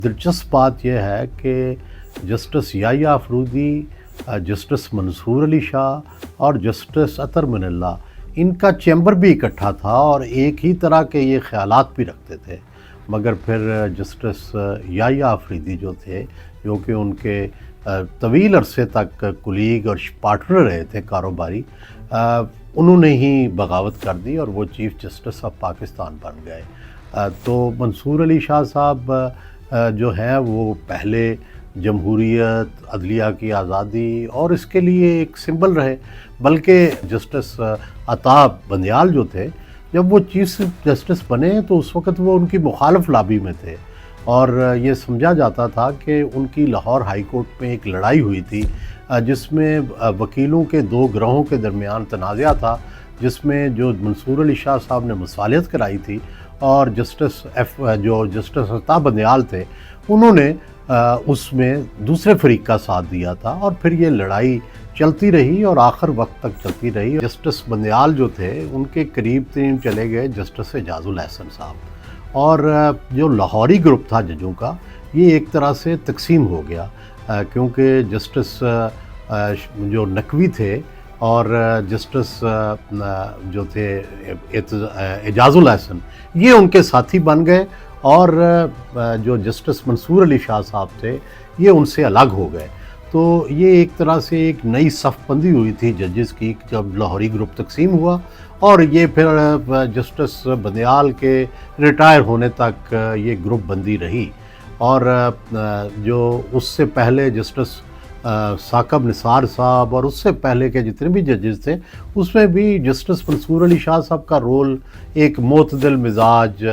دلچسپ بات یہ ہے کہ جسٹس یحییٰ افریدی، جسٹس منصور علی شاہ اور جسٹس اطہر من اللہ، ان کا چیمبر بھی اکٹھا تھا اور ایک ہی طرح کے یہ خیالات بھی رکھتے تھے، مگر پھر جسٹس یحییٰ افریدی جو تھے، جو کہ ان کے طویل عرصے تک کولیگ اور پارٹنر رہے تھے کاروباری، انہوں نے ہی بغاوت کر دی اور وہ چیف جسٹس آف پاکستان بن گئے۔ تو منصور علی شاہ صاحب جو ہیں وہ پہلے جمہوریت، عدلیہ کی آزادی اور اس کے لیے ایک سمبل رہے، بلکہ جسٹس عطا بندیال جو تھے، جب وہ چیف جسٹس بنے تو اس وقت وہ ان کی مخالف لابی میں تھے، اور یہ سمجھا جاتا تھا کہ ان کی لاہور ہائی کورٹ میں ایک لڑائی ہوئی تھی جس میں وکیلوں کے دو گروہوں کے درمیان تنازعہ تھا، جس میں جو منصور علی شاہ صاحب نے مصالحت کرائی تھی اور جسٹس عطا بندیال تھے، انہوں نے اس میں دوسرے فریق کا ساتھ دیا تھا، اور پھر یہ لڑائی چلتی رہی اور آخر وقت تک چلتی رہی۔ جسٹس بندیال جو تھے ان کے قریب ترین چلے گئے جسٹس اعجاز الحسن صاحب، اور جو لاہوری گروپ تھا ججوں کا، یہ ایک طرح سے تقسیم ہو گیا، کیونکہ جسٹس جو نقوی تھے اور جسٹس جو تھے اعجاز الحسن، یہ ان کے ساتھی بن گئے، اور جو جسٹس منصور علی شاہ صاحب تھے یہ ان سے الگ ہو گئے۔ تو یہ ایک طرح سے ایک نئی صف بندی ہوئی تھی ججز کی جب لاہوری گروپ تقسیم ہوا، اور یہ پھر جسٹس بندیال کے ریٹائر ہونے تک یہ گروپ بندی رہی، اور جو اس سے پہلے جسٹس ثاقب نثار صاحب اور اس سے پہلے کے جتنے بھی ججز تھے، اس میں بھی جسٹس منصور علی شاہ صاحب کا رول ایک معتدل مزاج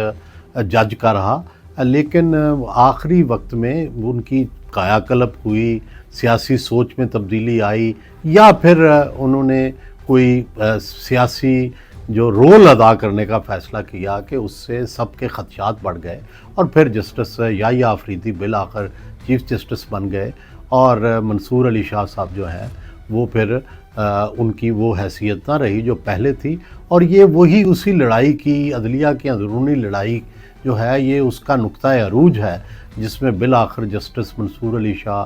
جج کا رہا، لیکن آخری وقت میں ان کی کایا کلپ ہوئی، سیاسی سوچ میں تبدیلی آئی، یا پھر انہوں نے کوئی سیاسی جو رول ادا کرنے کا فیصلہ کیا کہ اس سے سب کے خدشات بڑھ گئے، اور پھر جسٹس یحییٰ افریدی بالآخر چیف جسٹس بن گئے، اور منصور علی شاہ صاحب جو ہیں وہ پھر ان کی وہ حیثیت نہ رہی جو پہلے تھی، اور یہ وہی اسی لڑائی کی، عدلیہ کی اندرونی لڑائی جو ہے، یہ اس کا نقطہ عروج ہے جس میں بالآخر جسٹس منصور علی شاہ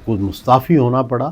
کو مستعفی ہونا پڑا۔